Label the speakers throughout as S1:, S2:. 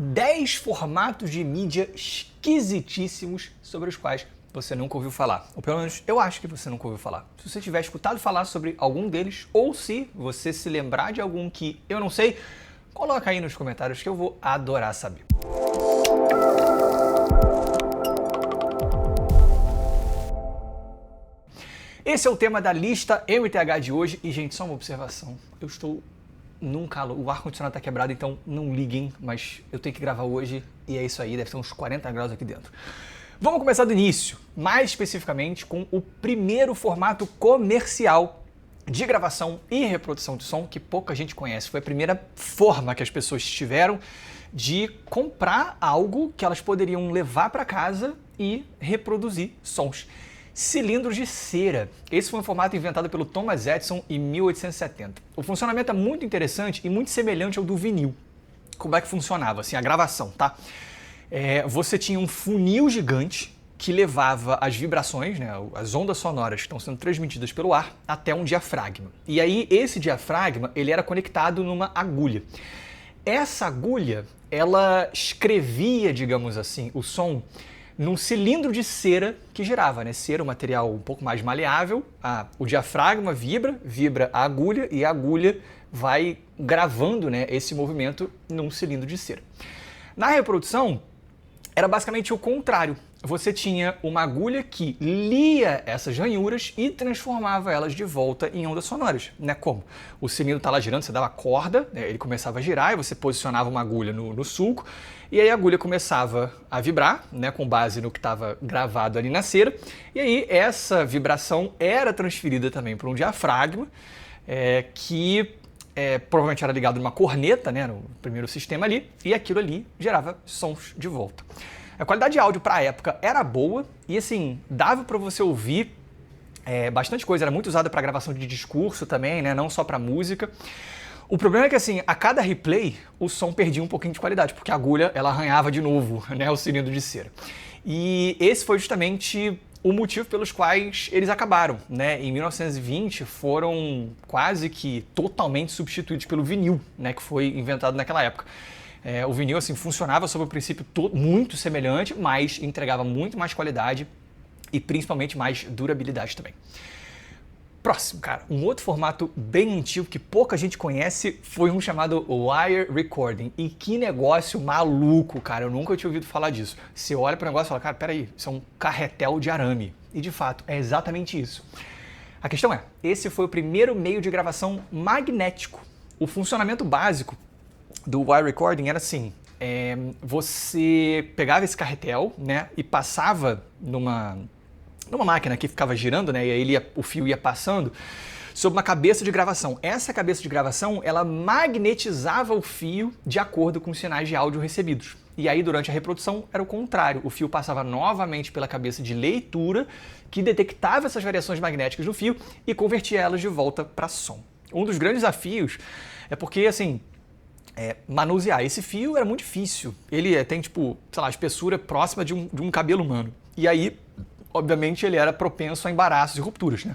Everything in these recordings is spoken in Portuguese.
S1: 10 formatos de mídia esquisitíssimos sobre os quais você nunca ouviu falar. Ou pelo menos eu acho que você nunca ouviu falar. Se você tiver escutado falar sobre algum deles, ou se você se lembrar de algum que eu não sei, coloca aí nos comentários que eu vou adorar saber. Esse é o tema da lista MTH de hoje. E, gente, só uma observação. Eu estou num calor. O ar-condicionado está quebrado, então não liguem. Mas eu tenho que gravar hoje e é isso aí. Deve ter uns 40 graus aqui dentro. Vamos começar do início. Mais especificamente com o primeiro formato comercial de gravação e reprodução de som que pouca gente conhece. Foi a primeira forma que as pessoas tiveram de comprar algo que elas poderiam levar para casa e reproduzir sons. Cilindros de cera. Esse foi um formato inventado pelo Thomas Edison em 1870. O funcionamento é muito interessante e muito semelhante ao do vinil. Como é que funcionava? Assim, a gravação, tá? Você tinha um funil gigante que levava as vibrações, né, as ondas sonoras que estão sendo transmitidas pelo ar até um diafragma. E aí esse diafragma ele era conectado numa agulha. Essa agulha, ela escrevia, digamos assim, o som num cilindro de cera que girava, né? Cera, um material um pouco mais maleável. O diafragma vibra a agulha e a agulha vai gravando, né, esse movimento num cilindro de cera. Na reprodução, era basicamente o contrário. Você tinha uma agulha que lia essas ranhuras e transformava elas de volta em ondas sonoras, né? Como? O cilindro está lá girando, você dava a corda, né? Ele começava a girar e você posicionava uma agulha no sulco e aí a agulha começava a vibrar, né? Com base no que estava gravado ali na cera. E aí essa vibração era transferida também para um diafragma que provavelmente era ligado numa corneta, né? No primeiro sistema ali, e aquilo ali gerava sons de volta. A qualidade de áudio para a época era boa e, assim, dava para você ouvir bastante coisa. Era muito usada para gravação de discurso também, né? Não só para música. O problema é que, assim, a cada replay, o som perdia um pouquinho de qualidade, porque a agulha, ela arranhava de novo, né? O cilindro de cera. E esse foi justamente o motivo pelos quais eles acabaram, né? Em 1920, foram quase que totalmente substituídos pelo vinil, né? Que foi inventado naquela época. O vinil assim, funcionava sob um princípio muito semelhante, mas entregava muito mais qualidade e principalmente mais durabilidade também. Próximo, cara, um outro formato bem antigo que pouca gente conhece foi um chamado Wire Recording. E que negócio maluco, cara, eu nunca tinha ouvido falar disso. Você olha para o negócio e fala, cara, peraí, isso é um carretel de arame. E de fato, é exatamente isso. A questão é, esse foi o primeiro meio de gravação magnético. O funcionamento básico do wire recording era assim, você pegava esse carretel, né, e passava numa máquina que ficava girando, né, e aí o fio ia passando sobre uma cabeça de gravação. Essa cabeça de gravação, ela magnetizava o fio de acordo com os sinais de áudio recebidos. E aí, durante a reprodução, era o contrário. O fio passava novamente pela cabeça de leitura, que detectava essas variações magnéticas do fio e convertia elas de volta para som. Um dos grandes desafios é porque, assim, manusear esse fio era muito difícil. Ele tem, tipo, sei lá, a espessura próxima de um cabelo humano. E aí, obviamente, ele era propenso a embaraços e rupturas, né?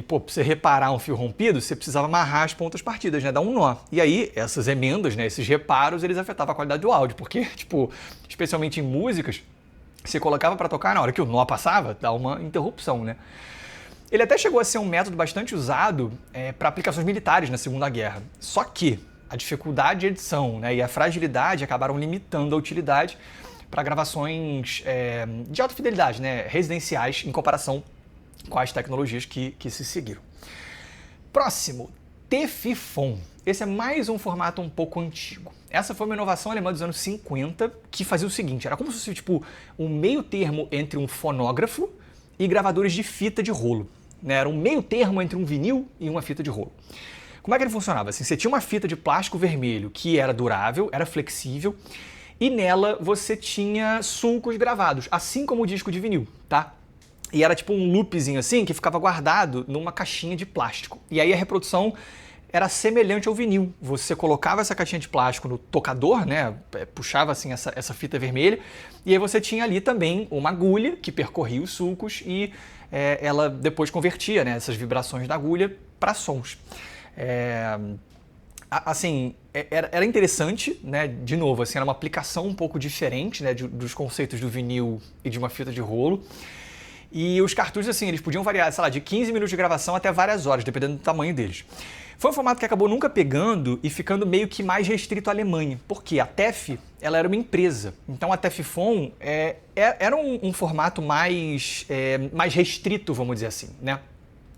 S1: Pra você reparar um fio rompido, você precisava amarrar as pontas partidas, né? Dar um nó. E aí, essas emendas, né? Esses reparos, eles afetavam a qualidade do áudio. Porque, tipo, especialmente em músicas, você colocava para tocar, na hora que o nó passava, dá uma interrupção, né? Ele até chegou a ser um método bastante usado para aplicações militares na Segunda Guerra. Só que a dificuldade de edição, né, e a fragilidade acabaram limitando a utilidade para gravações de alta fidelidade, né, residenciais, em comparação com as tecnologias que se seguiram. Próximo, Tefifon. Esse é mais um formato um pouco antigo. Essa foi uma inovação alemã dos anos 50 que fazia o seguinte, era como se fosse tipo, um meio termo entre um fonógrafo e gravadores de fita de rolo. Né? Era um meio termo entre um vinil e uma fita de rolo. Como é que ele funcionava? Assim, você tinha uma fita de plástico vermelho que era durável, era flexível, e nela você tinha sulcos gravados, assim como o disco de vinil, tá? E era tipo um loopzinho assim que ficava guardado numa caixinha de plástico. E aí a reprodução era semelhante ao vinil. Você colocava essa caixinha de plástico no tocador, né? Puxava assim essa fita vermelha, e aí você tinha ali também uma agulha que percorria os sulcos e ela depois convertia, né, essas vibrações da agulha para sons. Assim, era interessante, né? De novo, assim, era uma aplicação um pouco diferente, né? Dos conceitos do vinil e de uma fita de rolo. E os cartuchos, assim, eles podiam variar, sei lá, de 15 minutos de gravação até várias horas, dependendo do tamanho deles. Foi um formato que acabou nunca pegando e ficando meio que mais restrito à Alemanha, porque a TEF, ela era uma empresa. Então a TEFFON era um formato mais restrito, vamos dizer assim, né?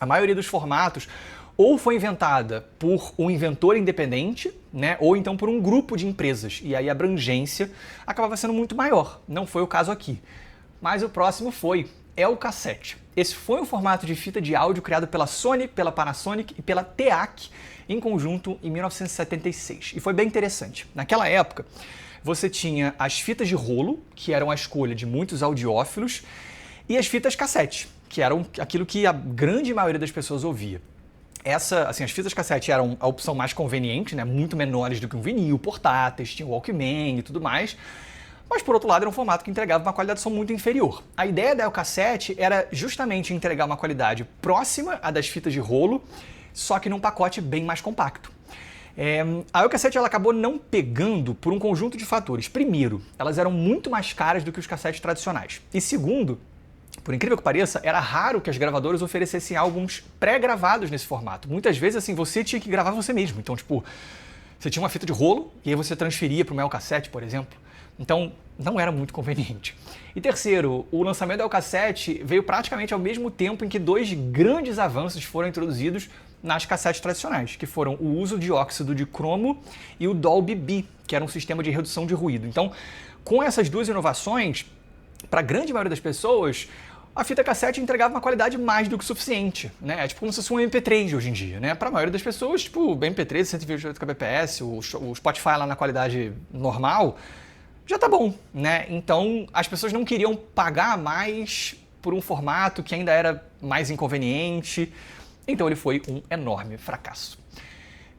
S1: A maioria dos formatos ou foi inventada por um inventor independente, né, ou então por um grupo de empresas. E aí a abrangência acabava sendo muito maior. Não foi o caso aqui. Mas o próximo é o cassete. Esse foi um formato de fita de áudio criado pela Sony, pela Panasonic e pela TEAC em conjunto em 1976. E foi bem interessante. Naquela época, você tinha as fitas de rolo, que eram a escolha de muitos audiófilos, e as fitas cassete, que eram aquilo que a grande maioria das pessoas ouvia. As fitas cassete eram a opção mais conveniente, né? Muito menores do que um vinil, portáteis, tinha o Walkman e tudo mais. Mas, por outro lado, era um formato que entregava uma qualidade de som muito inferior. A ideia da Elcassete era justamente entregar uma qualidade próxima à das fitas de rolo, só que num pacote bem mais compacto. A Elcassete ela acabou não pegando por um conjunto de fatores. Primeiro, elas eram muito mais caras do que os cassetes tradicionais. E segundo, por incrível que pareça, era raro que as gravadoras oferecessem álbuns pré-gravados nesse formato. Muitas vezes, assim, você tinha que gravar você mesmo. Então, tipo, você tinha uma fita de rolo e aí você transferia para uma Elcassete, por exemplo. Então, não era muito conveniente. E terceiro, o lançamento da Elcassete veio praticamente ao mesmo tempo em que dois grandes avanços foram introduzidos nas cassetes tradicionais, que foram o uso de óxido de cromo e o Dolby B, que era um sistema de redução de ruído. Então, com essas duas inovações, para a grande maioria das pessoas, a fita cassete entregava uma qualidade mais do que suficiente, né? É tipo como se fosse um MP3 hoje em dia, né? Para a maioria das pessoas, tipo, MP3, 128 kbps, o Spotify lá na qualidade normal, já tá bom, né? Então, as pessoas não queriam pagar mais por um formato que ainda era mais inconveniente, então ele foi um enorme fracasso.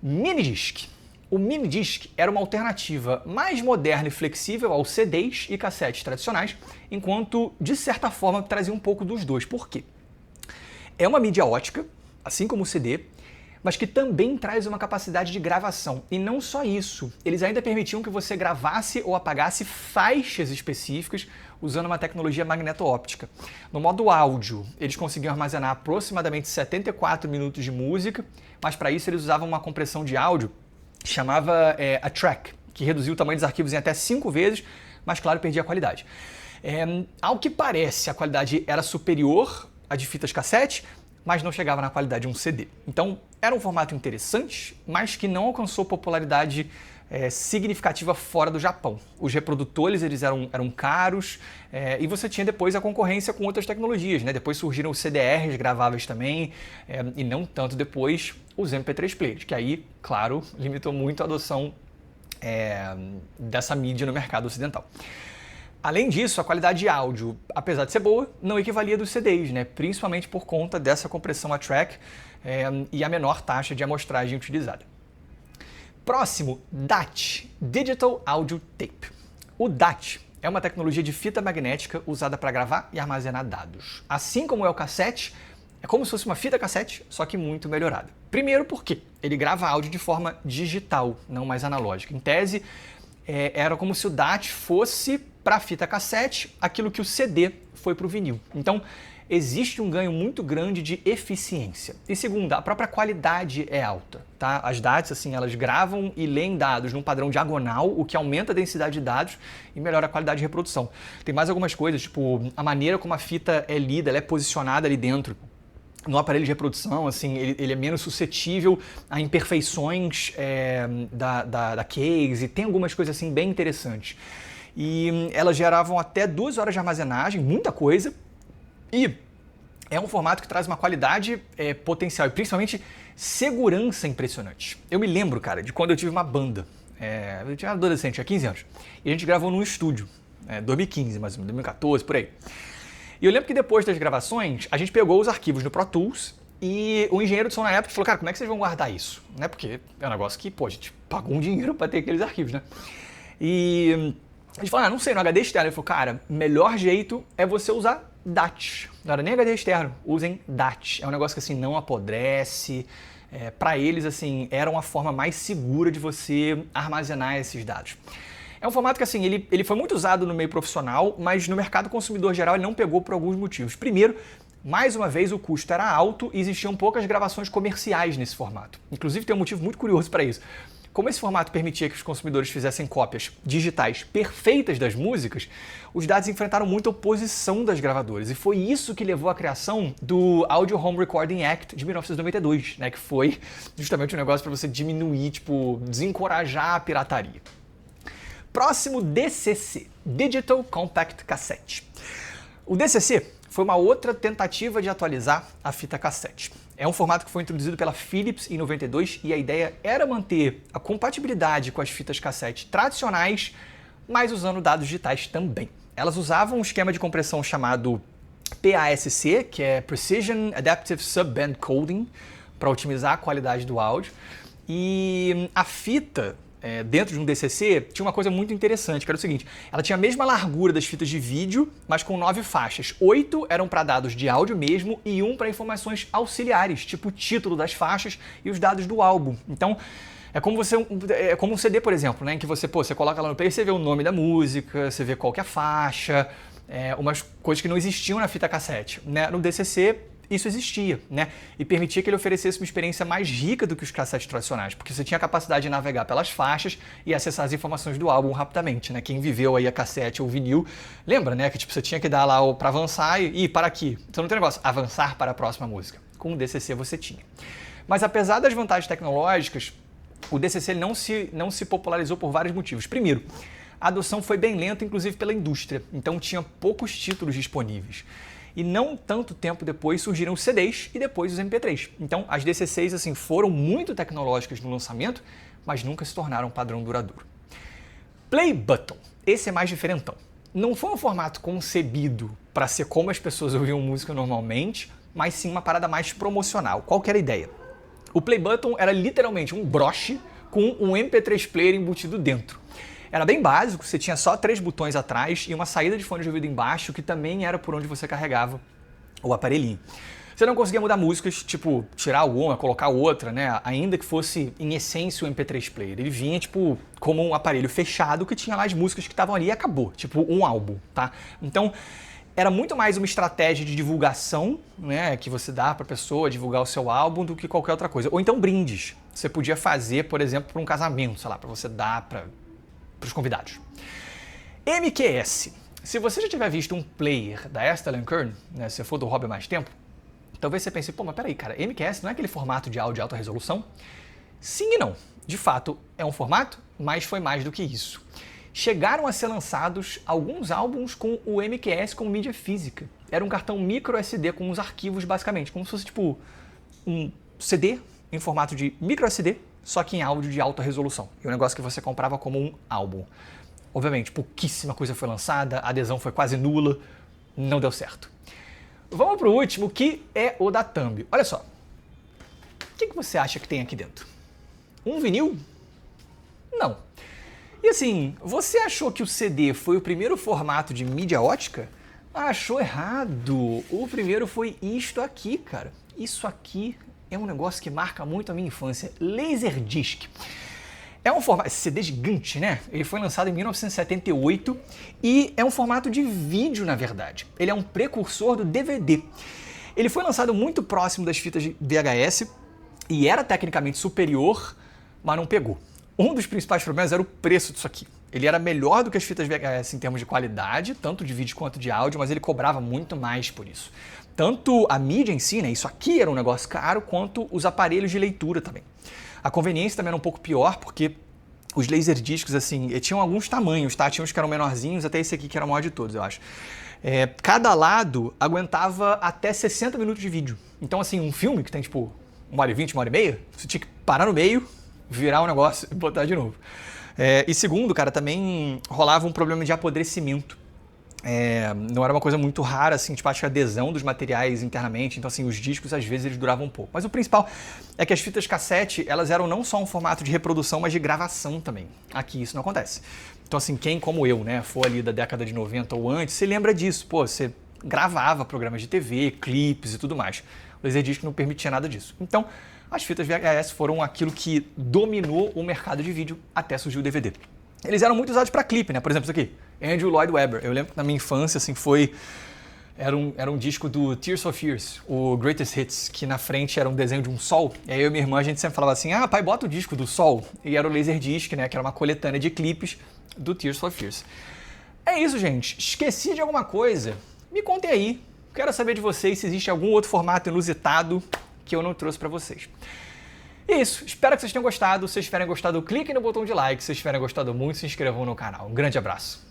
S1: Minidisc. O minidisc era uma alternativa mais moderna e flexível aos CDs e cassetes tradicionais, enquanto, de certa forma, trazia um pouco dos dois. Por quê? É uma mídia ótica, assim como o CD, mas que também traz uma capacidade de gravação. E não só isso, eles ainda permitiam que você gravasse ou apagasse faixas específicas usando uma tecnologia magneto-óptica. No modo áudio, eles conseguiam armazenar aproximadamente 74 minutos de música, mas para isso eles usavam uma compressão de áudio que chamava a track, que reduzia o tamanho dos arquivos em até 5 vezes, mas claro, perdia a qualidade. Ao que parece, a qualidade era superior à de fitas cassete, mas não chegava na qualidade de um CD. Então, era um formato interessante, mas que não alcançou popularidade significativa fora do Japão. Os reprodutores eles eram caros e você tinha depois a concorrência com outras tecnologias, né? Depois surgiram os CDRs graváveis também e não tanto depois os MP3 players, que aí, claro, limitou muito a adoção dessa mídia no mercado ocidental. Além disso, a qualidade de áudio, apesar de ser boa, não equivalia dos CDs, né? Principalmente por conta dessa compressão a track e a menor taxa de amostragem utilizada. Próximo, DAT, Digital Audio Tape. O DAT é uma tecnologia de fita magnética usada para gravar e armazenar dados. Assim como é o cassete, é como se fosse uma fita cassete, só que muito melhorada. Primeiro porque ele grava áudio de forma digital, não mais analógica. Em tese, era como se o DAT fosse para a fita cassete aquilo que o CD foi para o vinil. Então, existe um ganho muito grande de eficiência. E segunda, a própria qualidade é alta, tá? As DATs, assim, elas gravam e leem dados num padrão diagonal, o que aumenta a densidade de dados e melhora a qualidade de reprodução. Tem mais algumas coisas, tipo, a maneira como a fita é lida, ela é posicionada ali dentro. No aparelho de reprodução, assim, ele é menos suscetível a imperfeições da case, tem algumas coisas assim bem interessantes. E elas geravam até 2 horas de armazenagem, muita coisa, e é um formato que traz uma qualidade potencial e principalmente segurança impressionante. Eu me lembro, cara, de quando eu tive uma banda, eu tinha adolescente, tinha 15 anos, e a gente gravou num estúdio, 2015 mais ou menos, 2014, por aí. E eu lembro que depois das gravações, a gente pegou os arquivos no Pro Tools e o engenheiro de som na época falou, cara, como é que vocês vão guardar isso? Né? Porque é um negócio que, pô, a gente pagou um dinheiro para ter aqueles arquivos, né? E a gente falou, não sei, no HD externo. Ele falou, cara, melhor jeito é você usar DAT. Não era nem HD externo, usem DAT. É um negócio que assim não apodrece, Para eles, assim, era uma forma mais segura de você armazenar esses dados. É um formato que, assim, ele foi muito usado no meio profissional, mas no mercado consumidor geral ele não pegou por alguns motivos. Primeiro, mais uma vez, o custo era alto e existiam poucas gravações comerciais nesse formato. Inclusive, tem um motivo muito curioso para isso. Como esse formato permitia que os consumidores fizessem cópias digitais perfeitas das músicas, os dados enfrentaram muita oposição das gravadoras. E foi isso que levou à criação do Audio Home Recording Act de 1992, né, que foi justamente um negócio para você diminuir, desencorajar a pirataria. Próximo, DCC, Digital Compact Cassette. O DCC foi uma outra tentativa de atualizar a fita cassete. É um formato que foi introduzido pela Philips em 92 e a ideia era manter a compatibilidade com as fitas cassete tradicionais, mas usando dados digitais também. Elas usavam um esquema de compressão chamado PASC, que é Precision Adaptive Subband Coding, para otimizar a qualidade do áudio. E a fita, dentro de um DCC, tinha uma coisa muito interessante, que era o seguinte: ela tinha a mesma largura das fitas de vídeo, mas com 9 faixas. 8 eram para dados de áudio mesmo e 1 para informações auxiliares, tipo o título das faixas e os dados do álbum. Então, é como um CD, por exemplo, né, em que você coloca lá no play e você vê o nome da música, você vê qual que é a faixa, umas coisas que não existiam na fita cassete, né? No DCC, isso existia, né? E permitia que ele oferecesse uma experiência mais rica do que os cassetes tradicionais, porque você tinha a capacidade de navegar pelas faixas e acessar as informações do álbum rapidamente, né? Quem viveu aí a cassete ou vinil, lembra, né? Que você tinha que dar lá para avançar e para aqui. Então não tem negócio, avançar para a próxima música. Com o DCC você tinha. Mas apesar das vantagens tecnológicas, o DCC não se popularizou por vários motivos. Primeiro, a adoção foi bem lenta, inclusive pela indústria, então tinha poucos títulos disponíveis. E não tanto tempo depois surgiram os CDs e depois os MP3. Então as DCCs assim, foram muito tecnológicas no lançamento, mas nunca se tornaram um padrão duradouro. Play Button, esse é mais diferentão. Não foi um formato concebido para ser como as pessoas ouviam música normalmente, mas sim uma parada mais promocional. Qual que era a ideia? O Play Button era literalmente um broche com um MP3 player embutido dentro. Era bem básico, você tinha só 3 botões atrás e uma saída de fone de ouvido embaixo, que também era por onde você carregava o aparelhinho. Você não conseguia mudar músicas, tipo, tirar uma, colocar outra, né? Ainda que fosse, em essência, o MP3 player. Ele vinha, como um aparelho fechado que tinha lá as músicas que estavam ali e acabou. Tipo, um álbum, tá? Então, era muito mais uma estratégia de divulgação, né? Que você dá pra pessoa divulgar o seu álbum do que qualquer outra coisa. Ou então brindes. Você podia fazer, por exemplo, para um casamento, sei lá, pra você dar para os convidados. MQS. Se você já tiver visto um player da Estel & Kern, né, se for do hobby há mais tempo, talvez você pense, pô, mas peraí, cara, MQS não é aquele formato de áudio de alta resolução? Sim e não. De fato, é um formato, mas foi mais do que isso. Chegaram a ser lançados alguns álbuns com o MQS como mídia física. Era um cartão micro SD com uns arquivos, basicamente, como se fosse tipo um CD em formato de micro SD, só que em áudio de alta resolução. E um negócio que você comprava como um álbum. Obviamente, pouquíssima coisa foi lançada, a adesão foi quase nula, não deu certo. Vamos pro último, que é o da Thumb. Olha só, o que você acha que tem aqui dentro? Um vinil? Não. E assim, você achou que o CD foi o primeiro formato de mídia ótica? Achou errado. O primeiro foi isto aqui, cara. Isso aqui é um negócio que marca muito a minha infância. Laserdisc. É um formato, esse CD gigante, né? Ele foi lançado em 1978 e é um formato de vídeo, na verdade. Ele é um precursor do DVD. Ele foi lançado muito próximo das fitas de VHS e era tecnicamente superior, mas não pegou. Um dos principais problemas era o preço disso aqui. Ele era melhor do que as fitas VHS em termos de qualidade, tanto de vídeo quanto de áudio, mas ele cobrava muito mais por isso. Tanto a mídia em si, né, isso aqui era um negócio caro, quanto os aparelhos de leitura também. A conveniência também era um pouco pior, porque os laserdiscs, assim, tinham alguns tamanhos, tá? Tinha uns que eram menorzinhos, até esse aqui que era o maior de todos, eu acho. Cada lado aguentava até 60 minutos de vídeo. Então, assim, um filme que tem, tipo, 1h20, 1h30, você tinha que parar no meio, virar o negócio e botar de novo. E segundo, cara, também rolava um problema de apodrecimento. Não era uma coisa muito rara, assim, tipo, acho que a adesão dos materiais internamente, então assim, os discos às vezes eles duravam um pouco. Mas o principal é que as fitas cassete, elas eram não só um formato de reprodução, mas de gravação também. Aqui isso não acontece. Então assim, quem como eu, né, for ali da década de 90 ou antes, se lembra disso. Pô, você gravava programas de TV, clipes e tudo mais. O Laserdisc não permitia nada disso. Então, as fitas VHS foram aquilo que dominou o mercado de vídeo até surgir o DVD. Eles eram muito usados para clipe, né? Por exemplo, isso aqui, Andrew Lloyd Webber. Eu lembro que na minha infância, assim, era um disco do Tears for Fears, o Greatest Hits, que na frente era um desenho de um sol. E aí eu e minha irmã, a gente sempre falava assim, pai, bota o disco do sol. E era o Laserdisc, né? Que era uma coletânea de clipes do Tears for Fears. É isso, gente. Esqueci de alguma coisa? Me contem aí. Quero saber de vocês se existe algum outro formato inusitado que eu não trouxe para vocês. É isso. Espero que vocês tenham gostado. Se vocês tiverem gostado, cliquem no botão de like. Se vocês tiverem gostado muito, se inscrevam no canal. Um grande abraço.